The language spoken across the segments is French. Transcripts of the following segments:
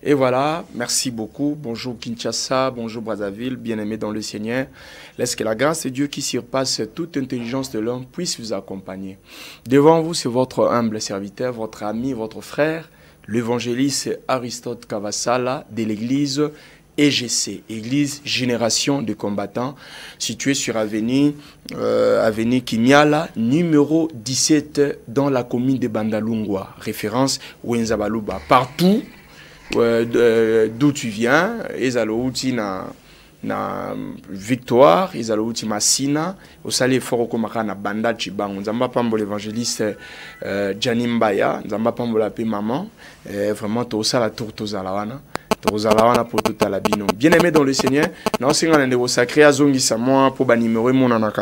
Et voilà, merci beaucoup. Bonjour Kinshasa, bonjour Brazzaville, bien-aimés dans le Seigneur. Laisse que la grâce de Dieu qui surpasse toute intelligence de l'homme puisse vous accompagner. Devant vous, c'est votre humble serviteur, votre ami, votre frère, l'évangéliste Aristote Kavassala de l'église EGC, Église Génération de Combattants, située sur avenue Kimiala, numéro 17, dans la commune de Bandalungwa, référence Wenzabaluba. Partout d'où tu viens, Ezalouti na Victoire, Ezalouti Massina, au Salé Forokomaka na Banda Chibango, Nzamba Pambo l'évangéliste Janimbaya, Nzamba Pambo la paix maman, vraiment tout ça la tour Tozalawana. Pour tout à la bino. Bien aimé dans le Seigneur, nous sommes sacré à Zongi Samoa pour numéro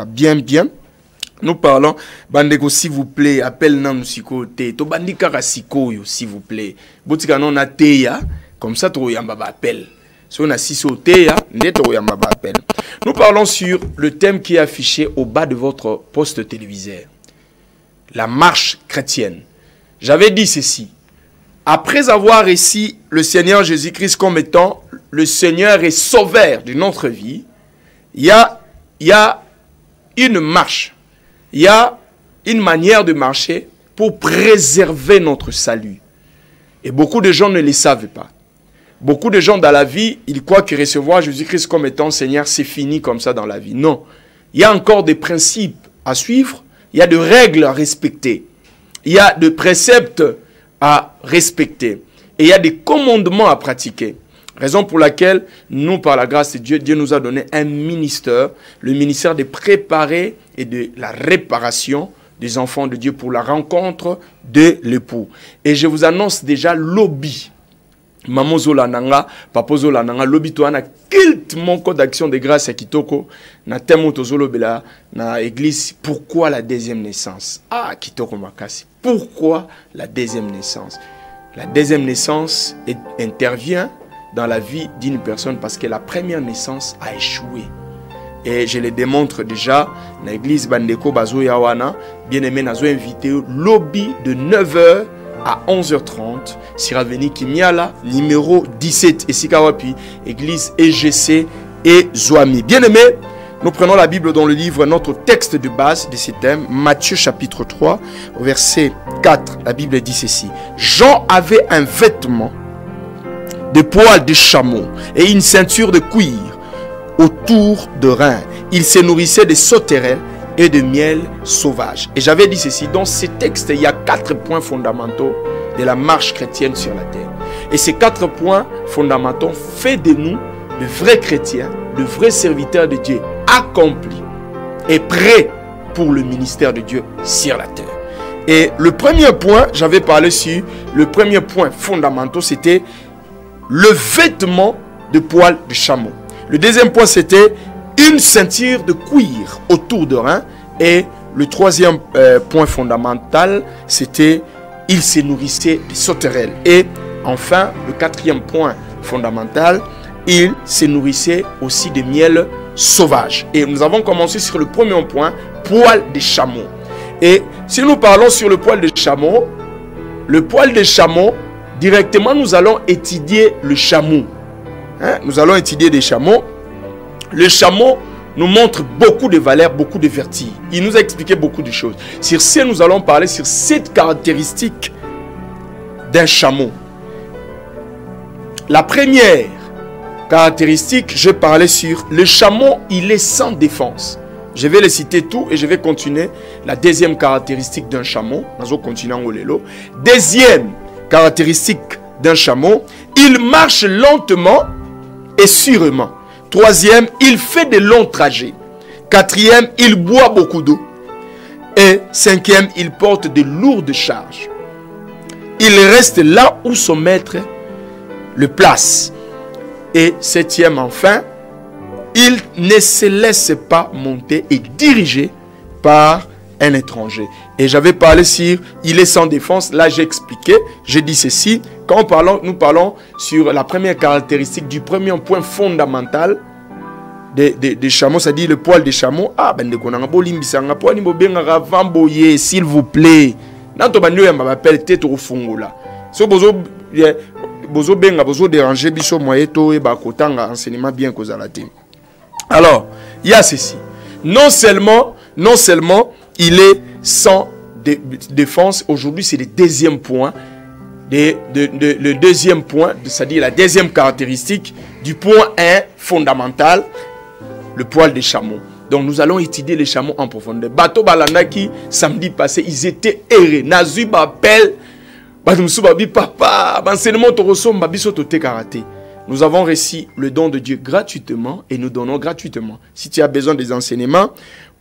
bien. Nous parlons, bandeko s'il vous plaît, appelle nan siko te, to bandika siko yo s'il vous plaît. Botika non na teya, comme ça to yamba ba appel. Si on a siso teya, neto yamba ba appel. Nous parlons sur le thème qui est affiché au bas de votre poste téléviseur. La marche chrétienne. J'avais dit ceci. Après avoir ici le Seigneur Jésus-Christ comme étant le Seigneur et Sauveur de notre vie, il y a une marche, il y a une manière de marcher pour préserver notre salut. Et beaucoup de gens ne le savent pas. Beaucoup de gens dans la vie, ils croient que recevoir Jésus-Christ comme étant Seigneur, c'est fini comme ça dans la vie. Non, il y a encore des principes à suivre, il y a des règles à respecter, il y a des préceptes à respecter. Et il y a des commandements à pratiquer. Raison pour laquelle nous, par la grâce de Dieu, Dieu nous a donné un ministère, le ministère de préparer et de la réparation des enfants de Dieu pour la rencontre de l'époux. Et je vous annonce déjà lobby. Maman Zola Nanga, Papa Zola Nanga, lobby to ana kilt mon code d'action de grâce à Kitoko, na temo to zolo bela na église. Pourquoi la deuxième naissance? Ah, Kitoko Makasi. Pourquoi la deuxième naissance? La deuxième naissance intervient dans la vie d'une personne parce que la première naissance a échoué. Et je le démontre déjà, dans l'église Bandeko Bazo Yawana, bien aimé, nous avons invité lobby de 9h à 11h30, sur avenue Kimiala, numéro 17, et Sikawapi, église EGC et Zouami. Bien aimé, nous prenons la Bible dans le livre, notre texte de base de ce thème, Matthieu chapitre 3, au verset 4, la Bible dit ceci. Jean avait un vêtement de poils de chameau et une ceinture de cuir autour de reins. Il se nourrissait de sauterelles et de miel sauvage. Et j'avais dit ceci, dans ce texte, il y a 4 points fondamentaux de la marche chrétienne sur la terre. Et ces 4 points fondamentaux font de nous de vrais chrétiens, de vrais serviteurs de Dieu, accomplis et prêts pour le ministère de Dieu sur la terre. Et le premier point, j'avais parlé sur le premier point fondamental, c'était le vêtement de poils de chameau. Le deuxième point, c'était une ceinture de cuir autour de rein. Et le troisième point fondamental, c'était il se nourrissait de sauterelles. Et enfin, le quatrième point fondamental, il se nourrissait aussi de miel sauvage. Et nous avons commencé sur le premier point, poil de chameau. Et si nous parlons sur le poil de chameau, directement nous allons étudier le chameau. Hein? Nous allons étudier des chameaux. Le chameau nous montre beaucoup de valeurs, beaucoup de vertus. Il nous a expliqué beaucoup de choses. Sur ce, nous allons parler sur 7 caractéristiques d'un chameau. La première caractéristique, je parlais sur le chameau, il est sans défense. Je vais les citer tout et je vais continuer. La deuxième caractéristique d'un chameau, deuxième caractéristique d'un chameau, il marche lentement et sûrement. Troisième, il fait de longs trajets. Quatrième, il boit beaucoup d'eau. Et cinquième, il porte de lourdes charges. Il reste là où son maître le place. Et septième, enfin, il ne se laisse pas monter et diriger par un étranger. Et j'avais parlé sur il est sans défense. Là, j'ai expliqué, j'ai dit ceci. Quand nous parlons sur la première caractéristique du premier point fondamental des chameaux, c'est-à-dire le poil des chameaux. Ah, ben de konanga bolimbisanga poani bobenga vamboye, s'il vous plaît. Nanto banyo ya m'appelle tête au fungola. So bozo bozo benga bozo déranger biso moyen to e ba kotanga enseignement bien kozala te. Alors, il y a ceci. Non seulement il est sans défense, aujourd'hui c'est le deuxième point, le deuxième point, c'est-à-dire la deuxième caractéristique du point 1 fondamental, le poil des chameaux. Donc nous allons étudier les chameaux en profondeur. Bato Balandaki, samedi passé, ils étaient errés. Nazu m'appelle, papa, enseignement karaté. Nous avons reçu le don de Dieu gratuitement et nous donnons gratuitement. Si tu as besoin des enseignements,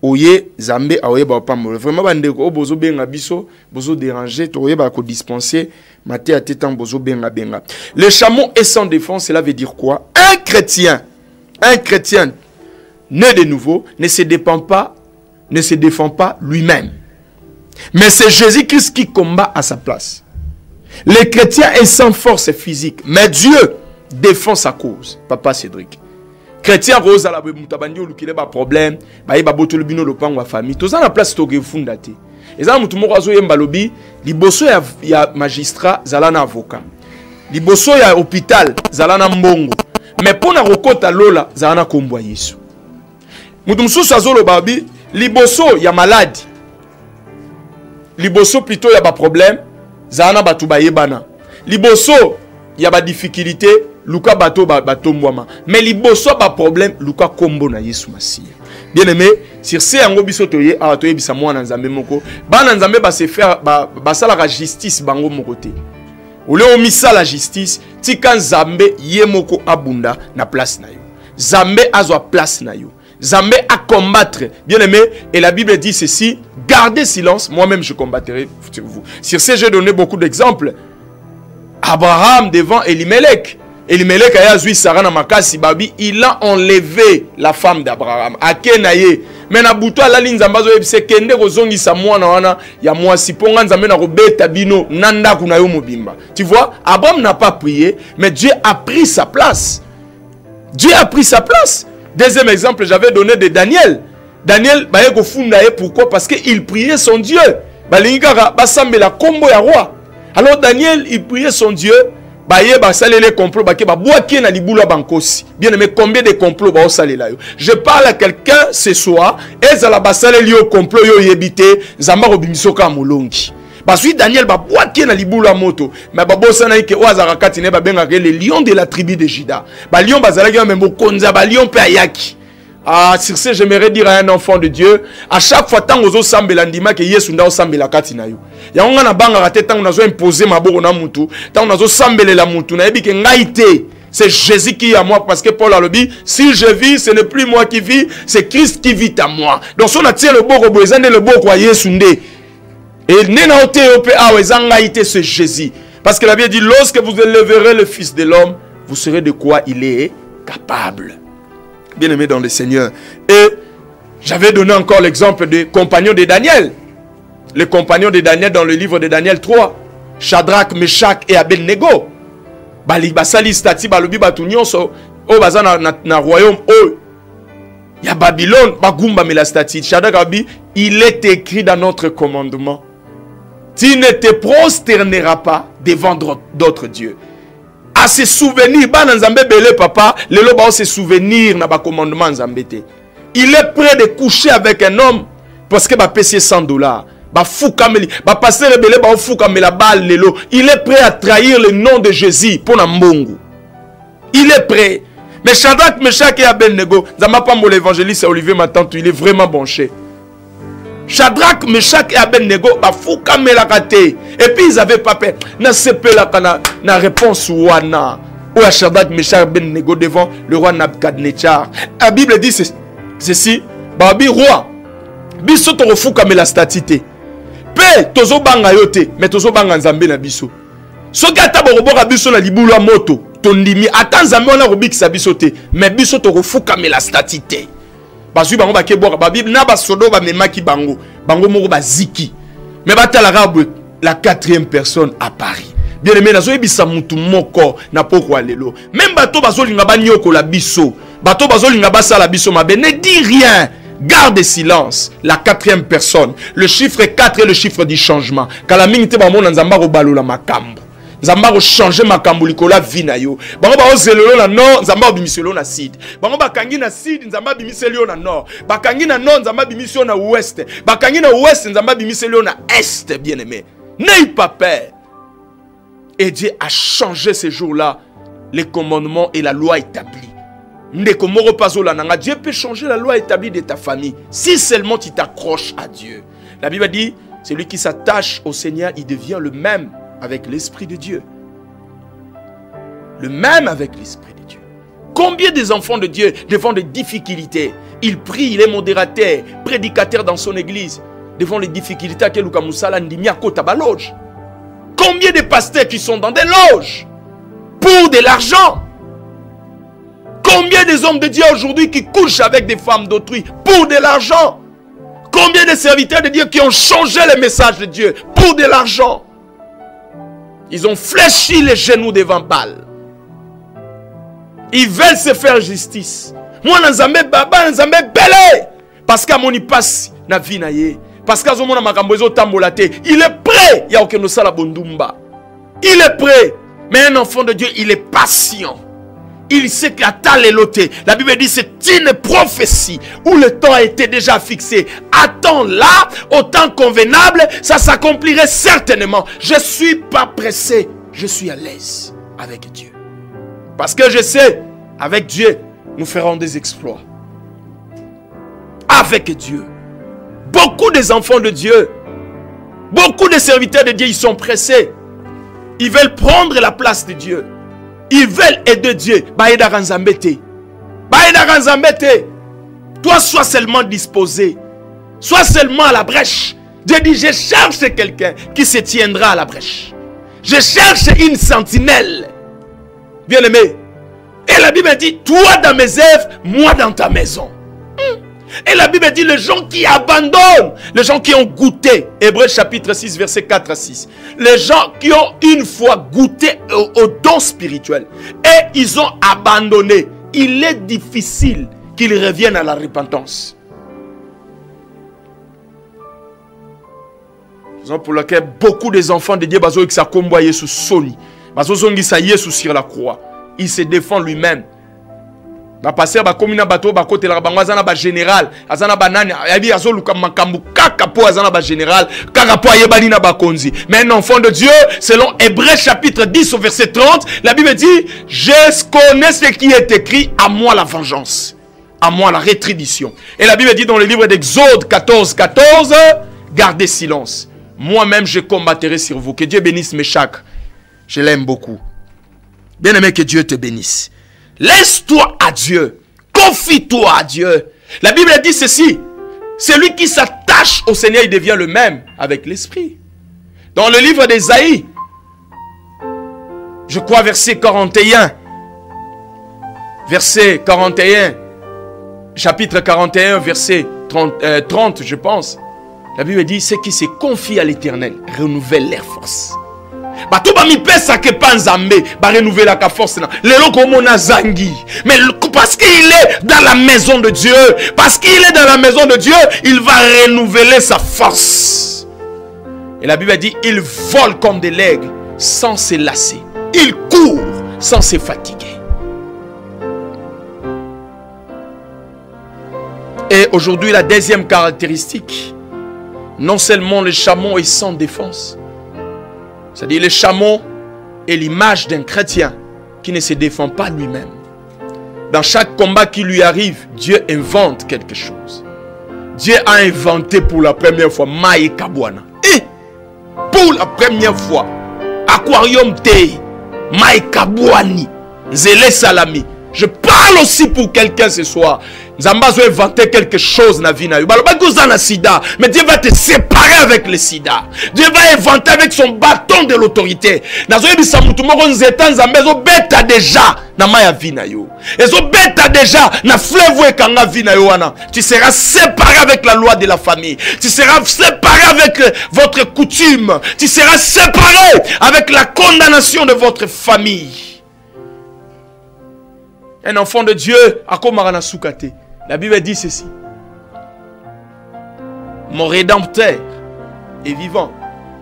oye zambe aoye ba pamolo. Vraiment bandeko bozo benga biso, bozo déranger, toye ba ko dispenser, maté à tétan bozo benga benga. Le chameau est sans défense, cela veut dire quoi? Un chrétien né de nouveau ne se défend pas lui-même. Mais c'est Jésus-Christ qui combat à sa place. Le chrétien est sans force physique, mais Dieu défend sa cause. Papa Cédric. Chrétien rose à la mutabandi ou qui ba problème, ba yeba botolo bino lopango wa famille. Tous la place to gefunda te. Eza mutu moko azo yemba lobi, liboso ya magistrat zalana avocat. Liboso ya hôpital zalana mbongo. Mais pona rokota lola zalana kombo Yesu. Mutu mususu azolo babi, liboso ya malade. Liboso plutôt ya ba problème, zalana batu ba yebana. Liboso ya ba difficulté, luka bato mbwama. Mais liboso ba problème, luka kombo na Yesu Masiya. Bien aimé, sur ce yango biso toye atoye bisa mwana nzambe moko. Bana nzambe ba se faire ba sala la justice bango moko te. Ole o misa la justice, tika nzambe ye moko abunda na place na yo. Nzambe azwa place na yo. Nzambe à combattre. Bien aimé, et la Bible dit ceci, gardez silence, moi-même je combattrai sur vous. Sur ce, j'ai donné beaucoup d'exemples. Abraham devant Elimelech. Elimelech a yazui Sarah na makasi babi, il a enlevé la femme d'Abraham. Akenaye. Mais na buto ala linzambazo yebise kende kozongi sa mwana wana ya mwasi ponga nzambe na robeta bino nanda kuna yo mobimba. Tu vois, Abraham n'a pas prié, mais Dieu a pris sa place. Dieu a pris sa place. Deuxième exemple, j'avais donné de Daniel. Daniel, pourquoi? Parce qu'il priait son Dieu. La combo ya roi. Alors Daniel, il priait son Dieu. Bien aimé, combien de complots je parle à quelqu'un ce soir. Et ça la complot yo yebite. Zamba robimisoka molongi. Parce que Daniel ba boaki na libula moto mais ba bosana ke oazara katine ba benga le lion de la tribu de Juda. Ba lion bazalaki même bokonza ba lion pe ayaki. Ah, sur ce, j'aimerais dire à un enfant de Dieu, à chaque fois tant ozo sambela ndima ke Yesu nda osambela kati na yo. Ya nga na banga rate tant ozo imposer maboko na mutu, tant ozo sambelela mutu na yebi ke ngaite. C'est Jésus qui est à moi parce que Paul a le dit, si je vis, ce n'est plus moi qui vis, c'est Christ qui vit à moi. Donc si on attire le boko boezande le boko à Yesu nde. Et c'est Jésus. Parce que la Bible dit, lorsque vous élèverez le Fils de l'homme, vous saurez de quoi il est capable. Bien aimé dans le Seigneur. Et j'avais donné encore l'exemple des compagnons de Daniel. Les compagnons de Daniel dans le livre de Daniel 3. Shadrach, Meshach et Abednego. Basali stati balobi batunyon so o bazana na royaume o ya Babylone bagumba mela stati. Shadrach abi, il est écrit dans notre commandement. Tu ne te prosterneras pas devant d'autres dieux. À se souvenir, papa, le loba se souvenir na ba commandement nzambete. Il est prêt de coucher avec un homme parce que ba payer $100. Ba fouka meli, ba passer rebelle ba fouka mela bal lelo. Il est prêt à trahir le nom de Jésus pour na mbongo. Il est prêt. Mais Shadrach, Meshach et Abednego, zama pambo l'évangéliste Olivier Matantou, il est vraiment bon chef. Shadrach, Meshach et Abednego, bafouka melakate. Et puis ils avaient pas peur. Na sepela na réponse wana. Ou à Shadrach, Meshach et Abednego devant le roi Nabucodonosor. La Bible dit ceci. Babi roi. Biso to refouka mela statité. Pe tozo banga yote, mais tozo banga nzambe na biso. Soki ata boroboka biso na libulu moto, tondimi ata nzambe ona robikisa biso te, mais biso to refouka mela statité. Bazui bango ba keboka ba Bible na ba sodo ba memaki bango moko ba ziki mais batala rabwe la quatrième personne à Paris. Bien aimé nazo ebisa mutu moko na poko lelo même bato bazolinga banyoko la biso bato bazolinga basala biso mabe ne dis rien, garde silence. La quatrième personne, le chiffre 4 est le chiffre du changement. Kala mingi te ba mona nzamba ko balola makambo. Nzamba ko changer makambo likolo vie na yo. Bango ba ozelelo na nord, nzamba obimiselo na sud. Bango bakangi na sud, nzamba bimiselo na nord. Bakangi na nord, nzamba bimiselo na ouest. Bakangi na ouest, nzamba bimiselo na est, bien-aimé. N'aie pas peur. Et Dieu a changé ces jours-là les commandements et la loi établie. Dieu peut changer la loi établie de ta famille si seulement tu t'accroches à Dieu. La Bible dit, celui qui s'attache au Seigneur, il devient le même avec l'Esprit de Dieu. Le même avec l'Esprit de Dieu. Combien des enfants de Dieu devant des difficultés, il prie, il est modérateur, prédicateur dans son église, devant les difficultés à loge. Combien de pasteurs qui sont dans des loges pour de l'argent? Combien des hommes de Dieu aujourd'hui qui couchent avec des femmes d'autrui pour de l'argent? Combien de serviteurs de Dieu qui ont changé le message de Dieu pour de l'argent? Ils ont fléchi les genoux devant Baal. Ils veulent se faire justice. Moi, Nzambe Baba, Nzambe Belé. Parce qu'à mon y passe, na vie na ye. Parce qu'à mon makambozo tambolate. Il est prêt. Il y a aucun sala bondumba. Il est prêt. Mais un enfant de Dieu, il est patient. Il sait qu'attend les lotés. La Bible dit c'est une prophétie où le temps a été déjà fixé. Attends là, au temps convenable, ça s'accomplirait certainement. Je ne suis pas pressé. Je suis à l'aise avec Dieu. Parce que je sais, avec Dieu, nous ferons des exploits. Avec Dieu. Beaucoup des enfants de Dieu, beaucoup de serviteurs de Dieu, ils sont pressés. Ils veulent prendre la place de Dieu. Ils veulent aider Dieu. Toi, sois seulement disposé. Sois seulement à la brèche. Dieu dit, je cherche quelqu'un qui se tiendra à la brèche. Je cherche une sentinelle. Bien-aimé. Et la Bible dit, toi dans mes œuvres, moi dans ta maison. Et la Bible dit, les gens qui abandonnent, les gens qui ont goûté, Hébreux chapitre 6, verset 4 à 6, les gens qui ont une fois goûté au don spirituel, et ils ont abandonné, il est difficile qu'ils reviennent à la repentance. Raison pour laquelle beaucoup des enfants de Dieu, sur la croix, il se défend lui-même. Ba passer ba komina bato ba côté la bangwazana ba général azana banani yabi azoluka makambu kaka po azana ba général kaka po yebani na ba konzi. Mais un enfant de Dieu, selon Hébreux chapitre 10 au verset 30, la Bible dit, je connais ce qui est écrit, à moi la vengeance, à moi la rétribution. Et la Bible dit dans le livre d'Exode 14, 14, gardez silence. Moi-même je combattrai sur vous. Que Dieu bénisse Méchak. Je l'aime beaucoup. Bien aimé, que Dieu te bénisse. Laisse-toi à Dieu. Confie-toi à Dieu. La Bible dit ceci. Celui qui s'attache au Seigneur, il devient le même avec l'Esprit. Dans le livre d'Ésaïe, je crois verset 41. Verset 41. Chapitre 41, verset 30, je pense. La Bible dit, ceux qui se confient à l'Éternel renouvellent leurs forces. Mais parce qu'il est dans la maison de Dieu, parce qu'il est dans la maison de Dieu, il va renouveler sa force. Et la Bible dit, il vole comme des aigles sans se lasser. Il court sans se fatiguer. Et aujourd'hui, la deuxième caractéristique, non seulement le chameau est sans défense, c'est-à-dire le chameau est l'image d'un chrétien qui ne se défend pas lui-même. Dans chaque combat qui lui arrive, Dieu invente quelque chose. Dieu a inventé pour la première fois Maï Kabwana. Et pour la première fois, Aquarium Tei, Maï Kabwani, Zélé Salami. Je parle aussi pour quelqu'un ce soir. Nzamba a inventé quelque chose dans la vie. Mais Dieu va te séparer avec le sida. Dieu va inventer avec son bâton de l'autorité. Tu seras séparé avec la loi de la famille. Tu seras séparé avec votre coutume. Tu seras séparé avec la condamnation de votre famille. Un enfant de Dieu, la Bible dit ceci. Mon rédempteur est vivant.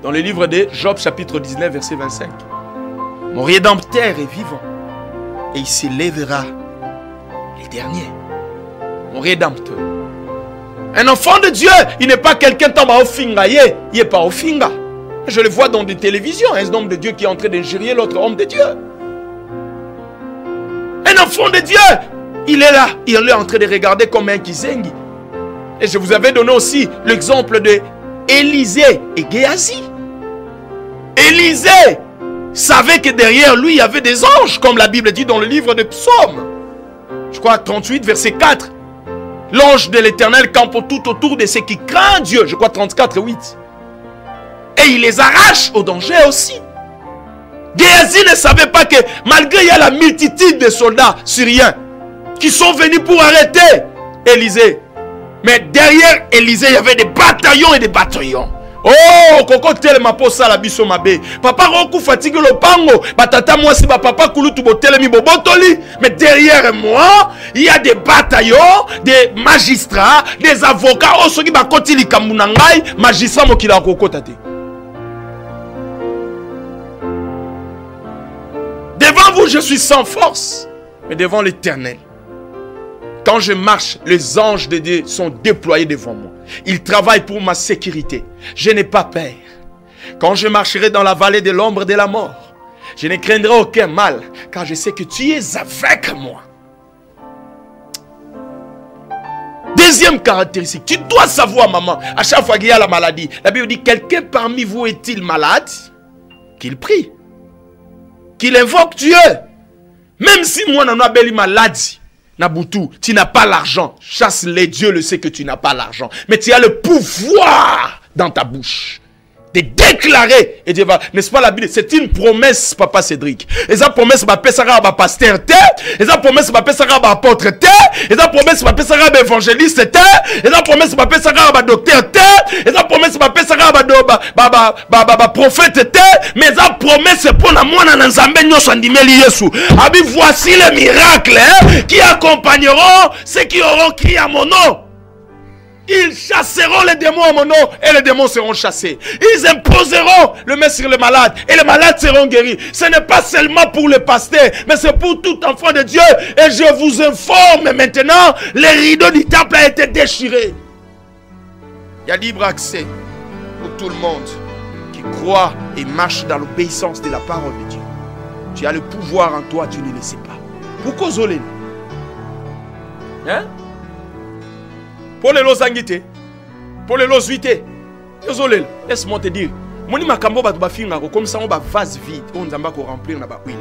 Dans le livre de Job chapitre 19 verset 25. Mon Rédempteur est vivant. Et il s'élèvera les derniers. Mon Rédempteur. Un enfant de Dieu, il n'est pas quelqu'un qui est au finga. Il n'est pas au finga. Je le vois dans des télévisions. Un homme de Dieu qui est en train d'injurier l'autre homme de Dieu. Un enfant de Dieu, il est là. Il est en train de regarder comme un Kizengi. Et je vous avais donné aussi l'exemple de Élisée et Géasi. Élisée savait que derrière lui, il y avait des anges, comme la Bible dit dans le livre de Psaumes. Je crois 38, verset 4. L'ange de l'Éternel campe tout autour de ceux qui craignent Dieu. Je crois 34, 8. Et il les arrache au danger aussi. Géasi ne savait pas que malgré il y a la multitude de soldats syriens qui sont venus pour arrêter Élisée. Mais derrière Élisée, il y avait des bataillons et des bataillons. Oh, koko telema posa la biso mabe. Papa roku fatigue le pango. Batata moi si papa kulutu botelemi bobotoli. Mais derrière moi, il y a des bataillons, des magistrats, des avocats. Oh, ceux qui bakoti li kamunangai, magistrat mokila koko tate. Devant vous, je suis sans force. Mais devant l'Éternel, quand je marche, les anges de Dieu sont déployés devant moi. Ils travaillent pour ma sécurité. Je n'ai pas peur. Quand je marcherai dans la vallée de l'ombre de la mort, je ne craindrai aucun mal, car je sais que tu es avec moi. Deuxième caractéristique, tu dois savoir, maman, à chaque fois qu'il y a la maladie, la Bible dit, quelqu'un parmi vous est-il malade? Qu'il prie. Qu'il invoque Dieu. Même si moi, je suis une maladie, Naboutou, tu n'as pas l'argent. Chasse-les, Dieu le sait que tu n'as pas l'argent. Mais tu as le pouvoir dans ta bouche de déclarer. Et Dieu va, n'est-ce pas la Bible? C'est une promesse, papa Cédric. Et ça promesse, ma paix sera ma pasteur. Et ça promesse, ma paix sera ma apôtre. Et ça promesse, ma paix sera ma évangéliste. Et ça promesse, ma paix sera ma docteur. Et ça promesse, ma paix sera ma prophète. Mais ça promesse, pour la moine en Zambé, nous sommes Yesu. Abi, voici les miracles qui accompagneront ceux qui auront crié à mon nom. Ils chasseront les démons à mon nom et les démons seront chassés. Ils imposeront le main sur les malades et les malades seront guéris. Ce n'est pas seulement pour les pasteurs, mais c'est pour tout enfant de Dieu. Et je vous informe maintenant, les rideaux du temple ont été déchirés. Il y a libre accès pour tout le monde qui croit et marche dans l'obéissance de la parole de Dieu. Tu as le pouvoir en toi, tu ne le sais pas. Pourquoi zoler? Hein? Pour les losangité, pour les losuité, laisse-moi te dire, moni makambo batu bafinga comme ça on va vase vide, on zamba ko remplir na ba huile.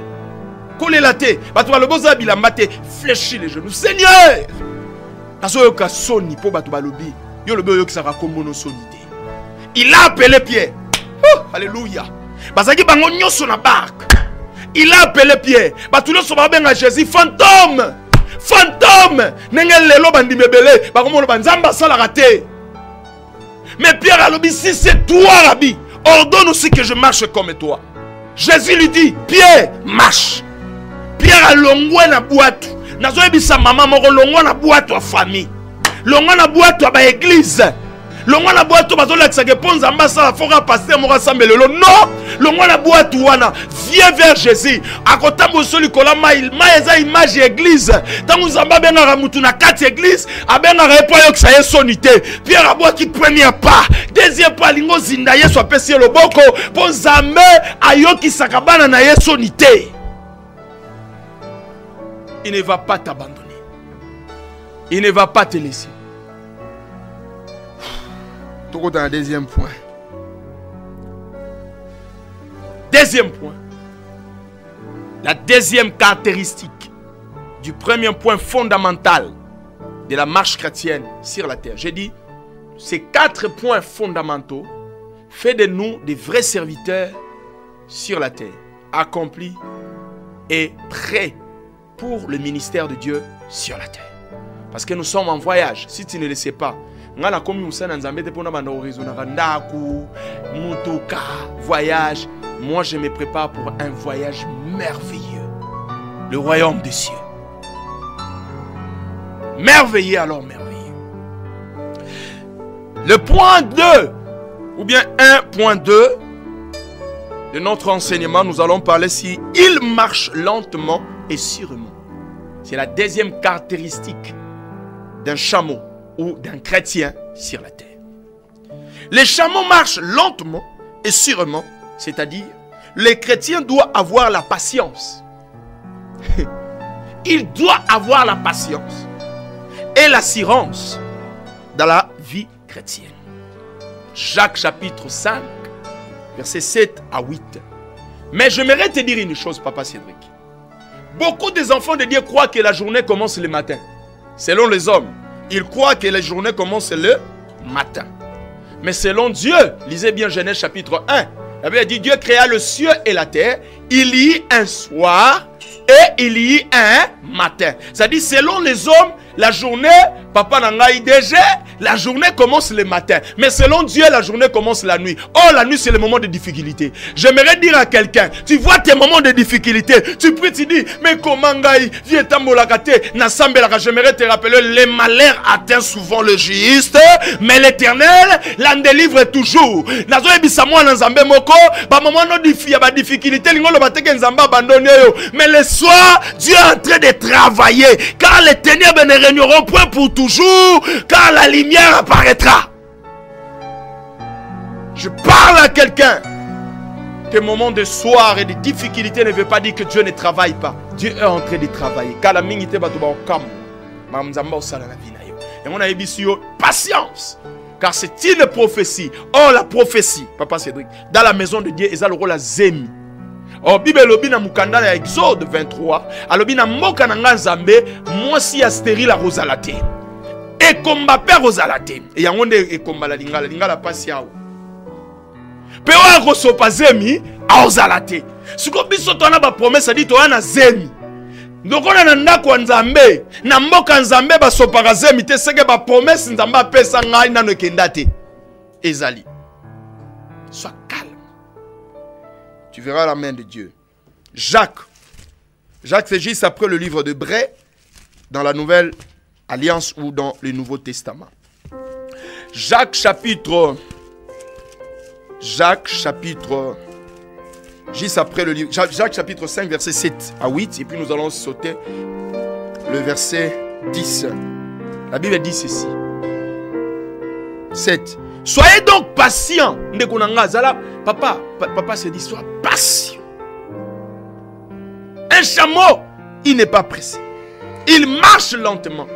Coller la tête, batu ba loboza bilamba te fléchir les genoux. Seigneur, nazo yoka soni po batu balobi, yo lobo yo kisaka komono sonité. Il a appelé Pierre. Oh, alléluia. Bazaki bango nyoso na barque. Il a appelé Pierre. Batu lo so ba benga Jésus fantôme. Fantôme! Nengel lelo bandi mebele, bakomo banzamba sala raté. Mais Pierre a dit, si c'est toi, Rabbi, ordonne aussi que je marche comme toi. Jésus lui dit, Pierre, marche. Pierre a longwe na boîte. Nazo ebisa maman moko longwe na boîte wa famille. Longwe na boîte wa ba église. Longwe na boîte bazo la tsake ponza mbasa la fora pasteur moko sambelelo. Non! Longwe na boîte wana. Viens vers Jésus. À côté de celui qui a ma image église. Tant que vous avez bien ramutu na quatre églises, a bien répondu que ça est sonité. Pierre Aboua qui premier pas, deuxième pas, lingo zindaye soit pesé le boko pour zambe ayo qui sakabana na ye sonité. Il ne va pas t'abandonner. Il ne va pas te laisser. Tout dans le deuxième point. Deuxième point. La deuxième caractéristique du premier point fondamental de la marche chrétienne sur la terre. J'ai dit, ces 4 points fondamentaux font de nous des vrais serviteurs sur la terre, accomplis et prêts pour le ministère de Dieu sur la terre. Parce que nous sommes en voyage. Si tu ne le sais pas, voyage. Moi, je me prépare pour un voyage merveilleux. Le royaume des cieux. Merveilleux alors merveilleux. Le point 2, ou bien 1.2, de notre enseignement, nous allons parler si il marche lentement et sûrement. C'est la deuxième caractéristique d'un chameau ou d'un chrétien sur la terre. Les chameaux marchent lentement et sûrement, c'est-à-dire, les chrétiens doivent avoir la patience. Il doit avoir la patience et l'assurance dans la vie chrétienne. Jacques chapitre 5, versets 7 à 8. Mais j'aimerais te dire une chose, Papa Cédric. Beaucoup des enfants de Dieu croient que la journée commence le matin. Selon les hommes, ils croient que la journée commence le matin. Mais selon Dieu, lisez bien Genèse chapitre 1, la Bible dit Dieu créa le ciel et la terre, il y eut un soir et il y eut un matin. C'est-à-dire selon les hommes, la journée, Papa Nangaï déjà, la journée commence le matin. Mais selon Dieu, la journée commence la nuit. Oh, la nuit, c'est le moment de difficulté. J'aimerais dire à quelqu'un, tu vois tes moments de difficulté, tu pries, tu dis, mais comment Ngaï, viens tambolakate, nasambelaka, j'aimerais te rappeler, les malheurs atteignent souvent le juste, mais l'Éternel l'en délivre toujours. Nazo ebisamo na nzambe moko, ba moment no difficulté, lingolo bateke nzamba abandonné yo. Mais le soir, Dieu est en train de travailler, car les ténèbres ne régneront point pour toujours, car la lumière apparaîtra. Je parle à quelqu'un que moment de soir et de difficulté ne veut pas dire que Dieu ne travaille pas. Dieu est en train de travailler. Car la mingite batuba okam, mamzamba osala na vie na yo. Et on a ébissio patience. Car c'est une prophétie. Oh, la prophétie, Papa Cédric, dans la maison de Dieu, ils ont le rôle à Zemi. Oh, Bible lobi na mukanda ya Exode 23, alobi na moka na nzambe, mwasi ya stérile rozalate. Et combat père rozalate. Et yangonde e combat la lingala pasi yao. Pe wa kosopa Zemi a rozalate. Siko biso tona ba promesse dit to na Zemi. Ndokona na ndako nzambe, na mboka nzambe ba sopa Zemi te seke ba promesse nzambe apesa ngai nano kendate. Ezali. Sois calme. Tu verras la main de Dieu. Jacques. Jacques, c'est juste après le livre de Bray, dans la Nouvelle Alliance ou dans le Nouveau Testament. Jacques chapitre, juste après le livre, Jacques chapitre 5, verset 7 à 8, et puis nous allons sauter le verset 10. La Bible dit ceci. 7. Soyez donc patients. Papa se dit, sois patient. Un chameau, il n'est pas pressé. Il marche lentement.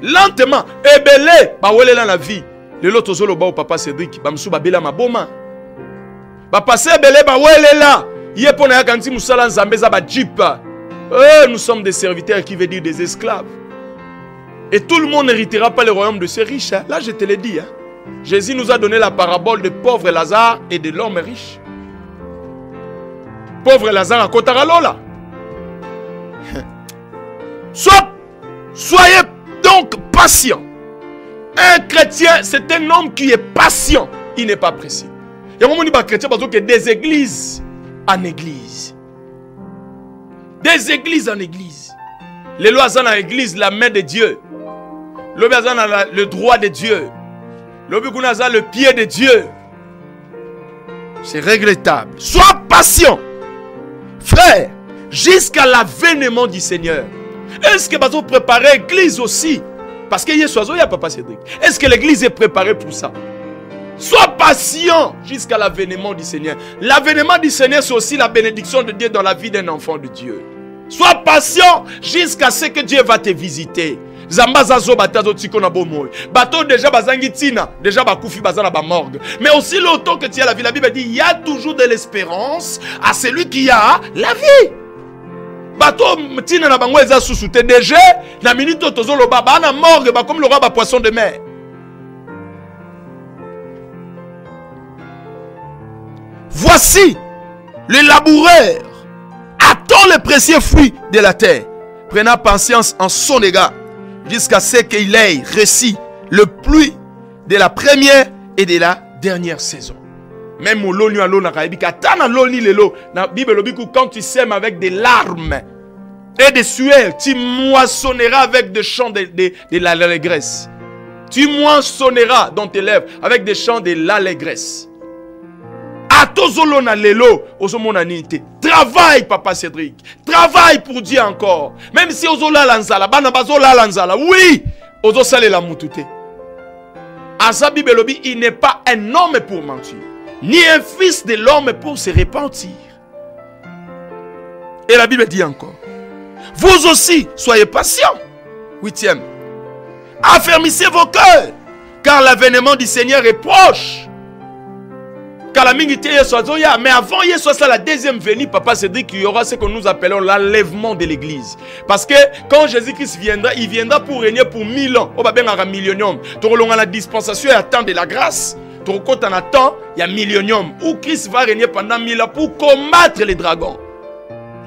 Lentement. Ebele, ba wele dans la vie. Le lot ozolo ba Papa Cédric, ba msu ba bela maboma. Ba passé ebele ba wele là. Yé pona ya kanti musala nzambe za ba jeep. Nous sommes des serviteurs qui veut dire des esclaves. Et tout le monde n'héritera pas le royaume de ces riches. Hein. Là, je te l'ai dit. Hein. Jésus nous a donné la parabole de pauvre Lazare et de l'homme riche. Pauvre Lazare à Kotaralola. Soyez donc patient. Un chrétien, c'est un homme qui est patient. Il n'est pas pressé. Il y a un moment où chrétien parce que des églises en église. Des églises en église. Les lois sont dans l'église, la main de Dieu. Le droit de Dieu. Le pied de Dieu. C'est regrettable. Sois patient. Frère, jusqu'à l'avènement du Seigneur. Est-ce que vous préparez l'église aussi? Parce qu'il y a Papa Cédric. Est-ce que l'église est préparée pour ça? Sois patient jusqu'à l'avènement du Seigneur. L'avènement du Seigneur, c'est aussi la bénédiction de Dieu dans la vie d'un enfant de Dieu. Sois patient jusqu'à ce que Dieu va te visiter. Zambazazo batazo tiko na bomoy. Bateau déjà bazangi tina, déjà bakufi bazana ba morgue. Mais aussi longtemps que tu as la vie, la Bible dit il y a toujours de l'espérance à celui qui a la vie. Bateau tina na bango eza susute déjà na minute tozolo baba na morgue ba comme le roi ba poisson de mer. Voici le laboureur attend les précieux fruits de la terre, prenant patience en son égard, jusqu'à ce qu'il ait reçu le pluie de la première et de la dernière saison. Même au l'onu à l'eau na kaibika, tana l'oni lelo, na Bible lobiku, quand tu sèmes avec des larmes et des sueurs, tu moissonneras avec des chants de l'allégresse. Tu moissonneras dans tes lèvres avec des chants de l'allégresse. Atozolo na lelo, ozomona nite. Travaille, papa Cédric. Travaille pour Dieu encore. Même si ozola lanzala, bana bazola lanzala. Oui, ozosale la mutute. Azabi Belobi, il n'est pas un homme pour mentir, ni un fils de l'homme pour se repentir. Et la Bible dit encore, vous aussi, soyez patients. 8e. Affermissez vos cœurs, car l'avènement du Seigneur est proche. Mais avant la deuxième venue, papa Cédric, il y aura ce que nous appelons l'enlèvement de l'église. Parce que quand Jésus-Christ viendra, il viendra pour régner pour 1000 ans. On va bien à millénium. Tu as la dispensation et attend de la grâce. Tu as attend, il y a millénium. Où Christ va régner pendant 1000 ans pour combattre les dragons.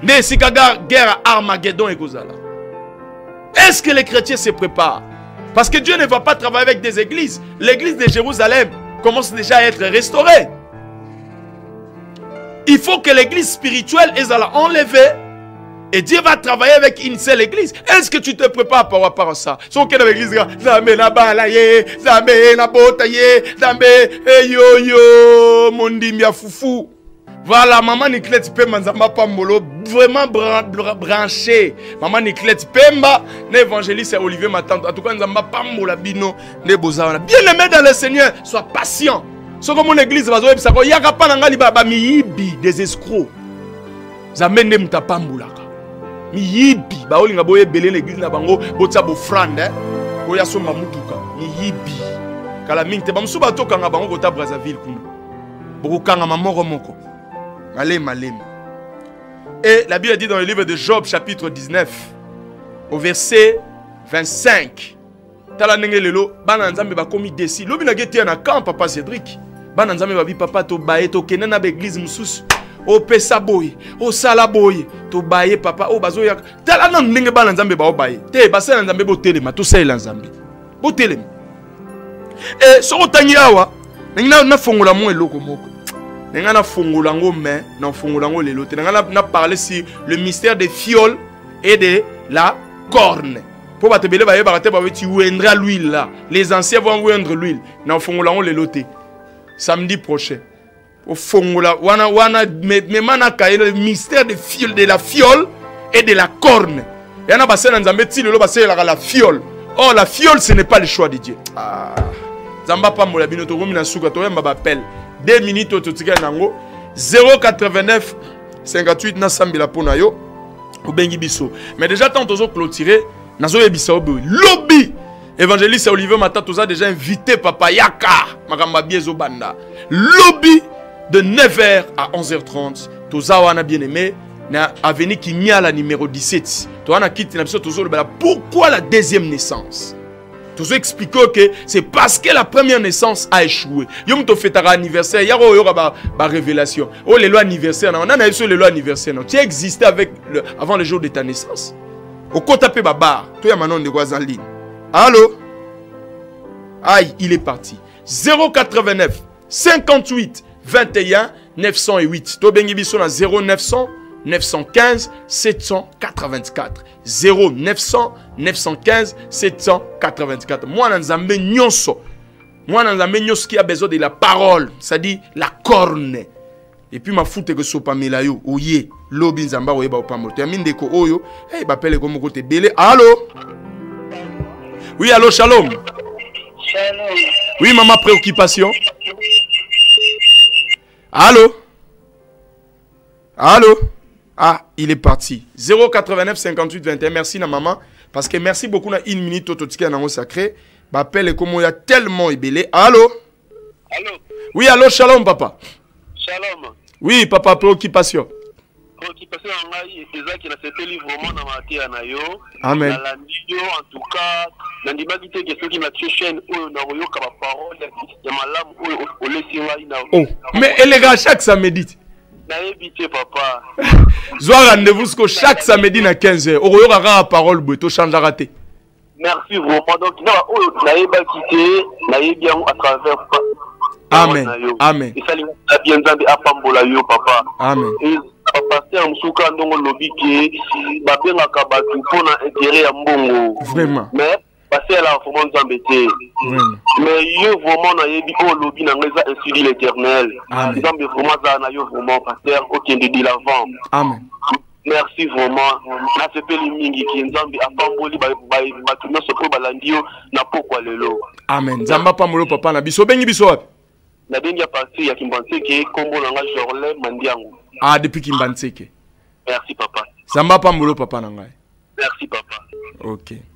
Mais si guerre à Armageddon et Gozala. Est-ce que les chrétiens se préparent? Parce que Dieu ne va pas travailler avec des églises. L'église de Jérusalem commence déjà à être restaurée. Il faut que l'église spirituelle est enlevée et Dieu va travailler avec une seule église. Est-ce que tu te prépares par rapport à ça? Si on est dans l'église, Zambé na balaye, Zambé na botaye, Zambé yo yo, mondimia foufou. Voilà, maman Nicolette Pemba Nzamba Pambolo, vraiment branché. Maman Nicolette Pemba, l'évangéliste Olivier Matante. En tout cas, Nzamba Pambola Bino, ne bozana. Bien aimé dans le Seigneur, sois patient. Ce que mon église va faire, c'est qu'il y a pas des escrocs. Zamene mtapambulaka. Miyibi, ba olinga boye belé l'église na bango, botsa bo frande, oya somba mutuka. Miyibi. Kala mingte ba msuba toka nga bango kota Brazzaville kuna. Bokanga mamoro moko. Malem. Et la Bible dit dans le livre de Job chapitre 19 au verset 25. Tala nenge lelo bana nzambe ba komi desi. Lobi na geti na camp papa Cédric. Bana nzambe ba bi papa to baye to kenana ba église mususu. O pesa boy, o sala boy, to baye papa o bazo ya. Tala na nenge bana nzambe ba o baye. Te ba sala nzambe bo telema to sala nzambe. Bo telema. Et so otangi awa, na fongola mo eloko moko. Nenga na fongola ngo mais na fongola ngo lelo. Nenga na parler sur le mystère des fioles et de la corne. Pour te belé baye barate ba tu oindra l'huile là. Les anciens vont oindre l'huile. Na fongola ngo lelo te. Samedi prochain. Au fongola wana me manaka le mystère de la fiole et de la corne. Et on a passé dans Zambé ti lelo passé la fiole. Oh la fiole ce n'est pas le choix de Dieu. Ah. Zamba pa mola bino to gomi na suka to yamba bapel. 2 minutes au totika nango 089 58 na sambila pona yo au bengi biso. Mais déjà tant tozo clôturer nazo yebisa obo lobby évangéliste Olivier Mata toza déjà invité papa Yaka makamba biezo banda. Lobby de 9h à 11h30 toza wana bien aimé na avenue Kinyala numéro 17. To wana kiti na biso tozo le pourquoi la deuxième naissance. Tout expliquer que c'est parce que la première naissance a échoué. Yom to fait anniversaire, yaro yora ba révélation. Oh les lois anniversaire, on a eu sur les lois anniversaire. Tu as existé avec avant le jour de ta naissance. Au côté tapé baba, toi ya manon de Guazali. Allô? Aïe, il est parti. 089 58 21 908. To bengi biso na 0900 915 784 0900 915 784. Moi Nzambe nyonso. Moi Nzambe nyonso qui a besoin de la parole, c'est-à-dire la corne. Et puis ma foute que sopa melayo oye lobi Nzamba oyeba opambo. Termine ko oyo, eh bapele ko moko te belé. Allô? Oui, allô, shalom. Shalom. Oui, maman, préoccupation. Allô? Allô? Ah, il est parti. 089 58 21. Merci, na maman. Parce que merci beaucoup, na 1 minute, autotique, na sacré. M'appelle comme il y a tellement ébélé. Allô? Allô? Oui, allô, shalom, papa. Shalom. Oui, papa, préoccupation. Préoccupation, c'est ça qui a fait librement dans ma terre. Amen. En tout cas, dans les magités que ceux qui m'ont tué chaîne, on a eu comme parole, il y a ma lame, on laisse. Oh, mais elle est chaque samedi. Papa. Zoa rendez-vous chaque samedi à 15h. On aura la parole, tu changes à rater. Merci vraiment. Donc, on a quitté, on a bien à travers. Amen. Amen. Et ça, il a bien entendu à Pambola, papa. Amen. Et papa, c'est un souka dans le lobby qui est bien à Kabatu pour l'intérêt à Mbongo. Vraiment. Mais, passer là vraiment embêté. Mais yo vraiment na yebi o lobby na ngeza insulie l'Éternel. Nzambe vraiment za na yo vraiment pasteur okende de l'avant. Amen. Merci vraiment. Na sepeli mingi ki nzambe apamboli ba tuno so po balandio na pokwa lelo. Amen. Nzamba pamolo papa na biso bengi biso wapi? Na bengi ya parti ya Kimbanseke kombo na nga Jorle Mandiango. Ah depuis Kimbanseke. Merci papa. Nzamba pamolo papa na ngai. Merci papa. OK.